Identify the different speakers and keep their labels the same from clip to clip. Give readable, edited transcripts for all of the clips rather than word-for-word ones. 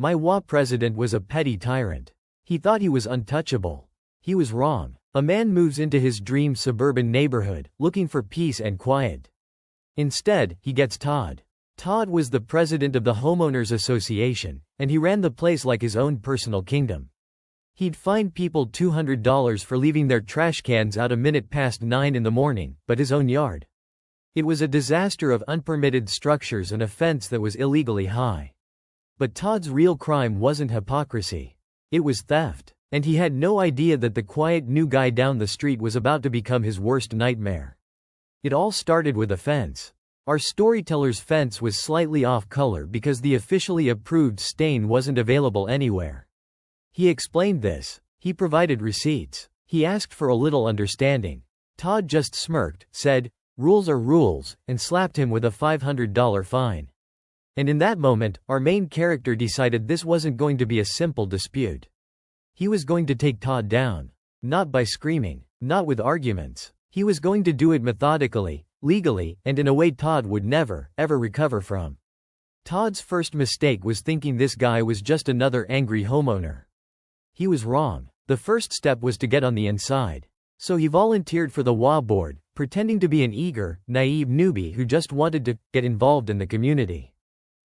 Speaker 1: My HOA president was a petty tyrant. He thought he was untouchable. He was wrong. A man moves into his dream suburban neighborhood, looking for peace and quiet. Instead, he gets Todd. Todd was the president of the Homeowners Association, and he ran the place like his own personal kingdom. He'd fine people $200 for leaving their trash cans out a minute past 9 in the morning, but his own yard. It was a disaster of unpermitted structures and a fence that was illegally high. But Todd's real crime wasn't hypocrisy. It was theft. And he had no idea that the quiet new guy down the street was about to become his worst nightmare. It all started with a fence. Our storyteller's fence was slightly off color because the officially approved stain wasn't available anywhere. He explained this. He provided receipts. He asked for a little understanding. Todd just smirked, said, "Rules are rules," and slapped him with a $500 fine. And in that moment, our main character decided this wasn't going to be a simple dispute. He was going to take Todd down. Not by screaming. Not with arguments. He was going to do it methodically, legally, and in a way Todd would never, ever recover from. Todd's first mistake was thinking this guy was just another angry homeowner. He was wrong. The first step was to get on the inside. So he volunteered for the HOA board, pretending to be an eager, naive newbie who just wanted to get involved in the community.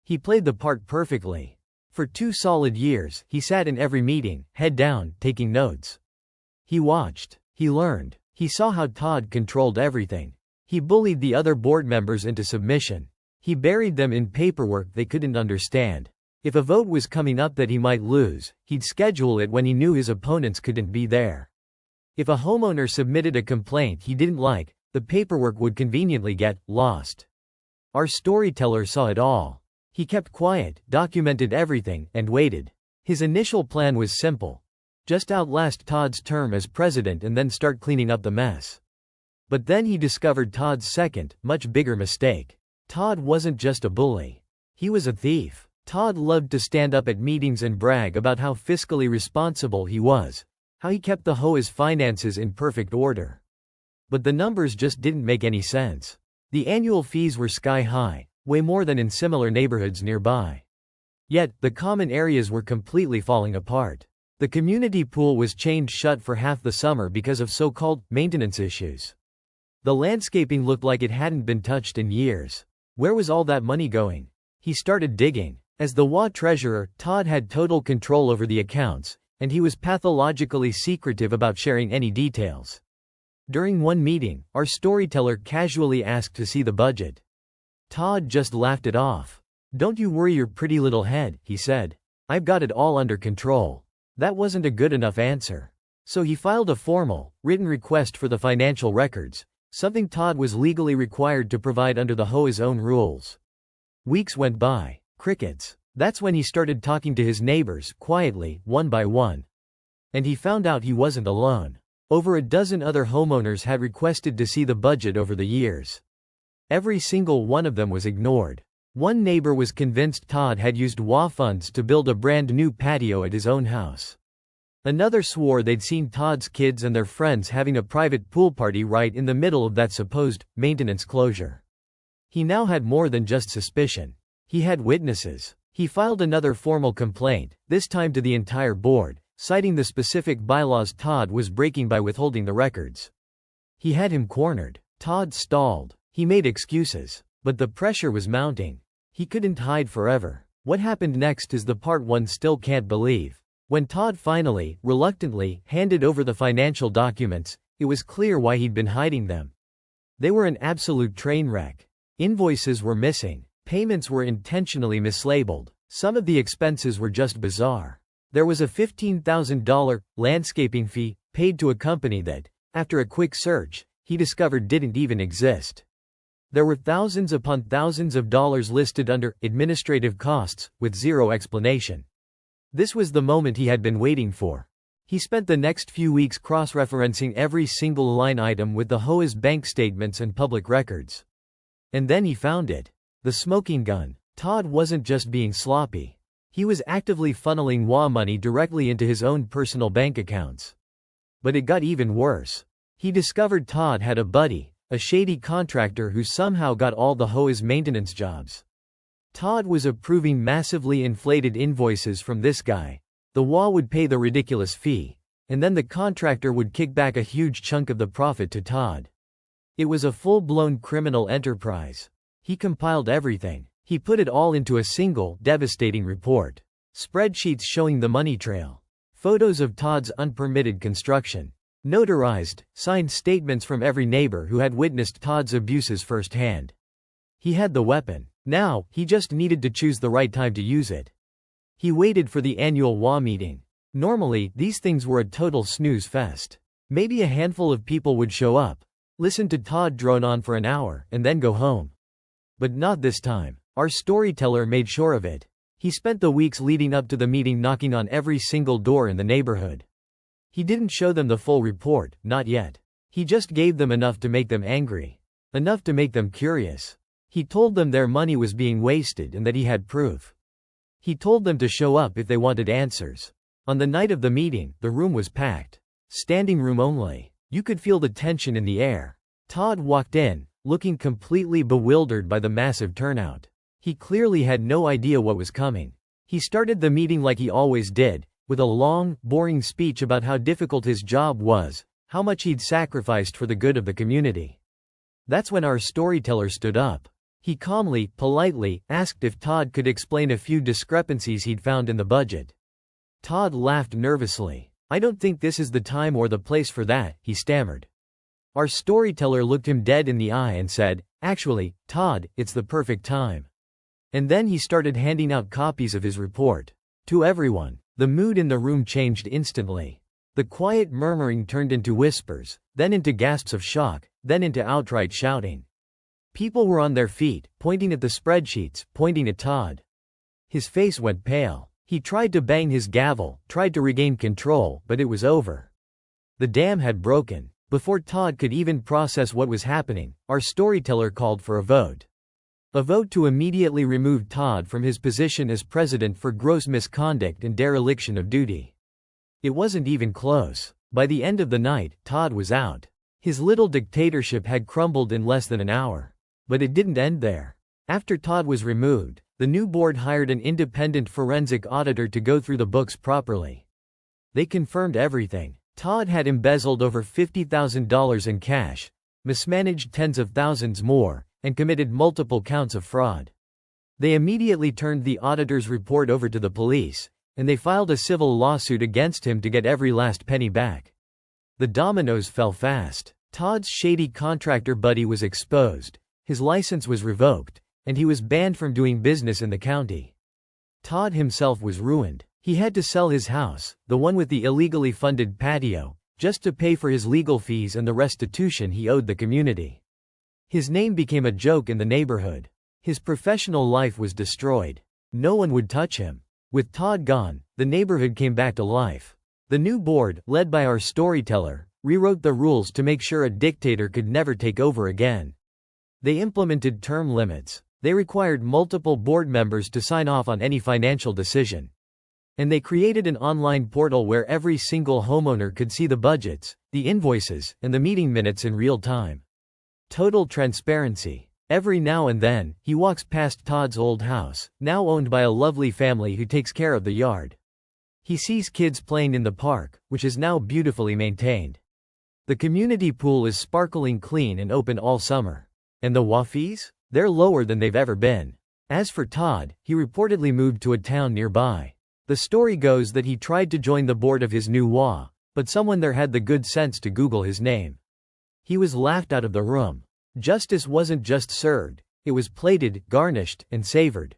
Speaker 1: He played the part perfectly. For 2 solid years, he sat in every meeting, head down, taking notes. He watched. He learned. He saw how Todd controlled everything. He bullied the other board members into submission. He buried them in paperwork they couldn't understand. If a vote was coming up that he might lose, he'd schedule it when he knew his opponents couldn't be there. If a homeowner submitted a complaint he didn't like, the paperwork would conveniently get lost. Our storyteller saw it all. He kept quiet, documented everything, and waited. His initial plan was simple. Just outlast Todd's term as president and then start cleaning up the mess. But then he discovered Todd's second, much bigger mistake. Todd wasn't just a bully. He was a thief. Todd loved to stand up at meetings and brag about how fiscally responsible he was, how he kept the HOA's finances in perfect order. But the numbers just didn't make any sense. The annual fees were sky high. Way more than in similar neighborhoods nearby. Yet, the common areas were completely falling apart. The community pool was chained shut for half the summer because of so-called maintenance issues. The landscaping looked like it hadn't been touched in years. Where was all that money going? He started digging. As the HOA treasurer, Todd had total control over the accounts, and he was pathologically secretive about sharing any details. During one meeting, our storyteller casually asked to see the budget. Todd just laughed it off. "Don't you worry your pretty little head," he said. "I've got it all under control." That wasn't a good enough answer. So he filed a formal, written request for the financial records, something Todd was legally required to provide under the HOA's own rules. Weeks went by. Crickets. That's when he started talking to his neighbors, quietly, one by one. And he found out he wasn't alone. Over a dozen other homeowners had requested to see the budget over the years. Every single one of them was ignored. One neighbor was convinced Todd had used HOA funds to build a brand new patio at his own house. Another swore they'd seen Todd's kids and their friends having a private pool party right in the middle of that supposed maintenance closure. He now had more than just suspicion. He had witnesses. He filed another formal complaint, this time to the entire board, citing the specific bylaws Todd was breaking by withholding the records. He had him cornered. Todd stalled. He made excuses. But the pressure was mounting. He couldn't hide forever. What happened next is the part one still can't believe. When Todd finally, reluctantly, handed over the financial documents, it was clear why he'd been hiding them. They were an absolute train wreck. Invoices were missing. Payments were intentionally mislabeled. Some of the expenses were just bizarre. There was a $15,000 landscaping fee paid to a company that, after a quick search, he discovered didn't even exist. There were thousands upon thousands of dollars listed under administrative costs, with zero explanation. This was the moment he had been waiting for. He spent the next few weeks cross-referencing every single line item with the HOA's bank statements and public records. And then he found it. The smoking gun. Todd wasn't just being sloppy. He was actively funneling HOA money directly into his own personal bank accounts. But it got even worse. He discovered Todd had a buddy, a shady contractor who somehow got all the HOA's maintenance jobs. Todd was approving massively inflated invoices from this guy. The HOA would pay the ridiculous fee, and then the contractor would kick back a huge chunk of the profit to Todd. It was a full-blown criminal enterprise. He compiled everything. He put it all into a single, devastating report. Spreadsheets showing the money trail. Photos of Todd's unpermitted construction. Notarized, signed statements from every neighbor who had witnessed Todd's abuses firsthand. He had the weapon. Now, he just needed to choose the right time to use it. He waited for the annual HOA meeting. Normally, these things were a total snooze fest. Maybe a handful of people would show up, listen to Todd drone on for an hour, and then go home. But not this time. Our storyteller made sure of it. He spent the weeks leading up to the meeting knocking on every single door in the neighborhood. He didn't show them the full report, not yet. He just gave them enough to make them angry. Enough to make them curious. He told them their money was being wasted and that he had proof. He told them to show up if they wanted answers. On the night of the meeting, the room was packed. Standing room only. You could feel the tension in the air. Todd walked in, looking completely bewildered by the massive turnout. He clearly had no idea what was coming. He started the meeting like he always did, with a long, boring speech about how difficult his job was, how much he'd sacrificed for the good of the community. That's when our storyteller stood up. He calmly, politely, asked if Todd could explain a few discrepancies he'd found in the budget. Todd laughed nervously. "I don't think this is the time or the place for that," he stammered. Our storyteller looked him dead in the eye and said, "Actually, Todd, it's the perfect time." And then he started handing out copies of his report. To everyone. The mood in the room changed instantly. The quiet murmuring turned into whispers, then into gasps of shock, then into outright shouting. People were on their feet, pointing at the spreadsheets, pointing at Todd. His face went pale. He tried to bang his gavel, tried to regain control, but it was over. The dam had broken. Before Todd could even process what was happening, our storyteller called for a vote. A vote to immediately remove Todd from his position as president for gross misconduct and dereliction of duty. It wasn't even close. By the end of the night, Todd was out. His little dictatorship had crumbled in less than an hour. But it didn't end there. After Todd was removed, the new board hired an independent forensic auditor to go through the books properly. They confirmed everything. Todd had embezzled over $50,000 in cash, mismanaged tens of thousands more, and committed multiple counts of fraud. They immediately turned the auditor's report over to the police, and they filed a civil lawsuit against him to get every last penny back. The dominoes fell fast. Todd's shady contractor buddy was exposed, his license was revoked, and he was banned from doing business in the county. Todd himself was ruined. He had to sell his house, the one with the illegally funded patio, just to pay for his legal fees and the restitution he owed the community. His name became a joke in the neighborhood. His professional life was destroyed. No one would touch him. With Todd gone, the neighborhood came back to life. The new board, led by our storyteller, rewrote the rules to make sure a dictator could never take over again. They implemented term limits. They required multiple board members to sign off on any financial decision. And they created an online portal where every single homeowner could see the budgets, the invoices, and the meeting minutes in real time. Total transparency. Every now and then, he walks past Todd's old house, now owned by a lovely family who takes care of the yard. He sees kids playing in the park, which is now beautifully maintained. The community pool is sparkling clean and open all summer. And the HOA fees? They're lower than they've ever been. As for Todd, he reportedly moved to a town nearby. The story goes that he tried to join the board of his new HOA, but someone there had the good sense to Google his name. He was laughed out of the room. Justice wasn't just served, it was plated, garnished, and savored.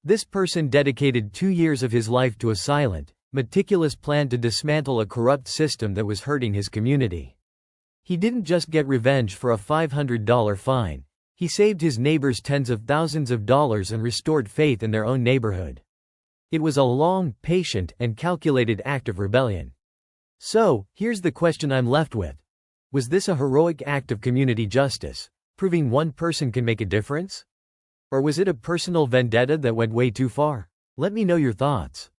Speaker 1: This person dedicated 2 years of his life to a silent, meticulous plan to dismantle a corrupt system that was hurting his community. He didn't just get revenge for a $500 fine. He saved his neighbors tens of thousands of dollars and restored faith in their own neighborhood. It was a long, patient, and calculated act of rebellion. So, here's the question I'm left with. Was this a heroic act of community justice, proving one person can make a difference? Or was it a personal vendetta that went way too far? Let me know your thoughts.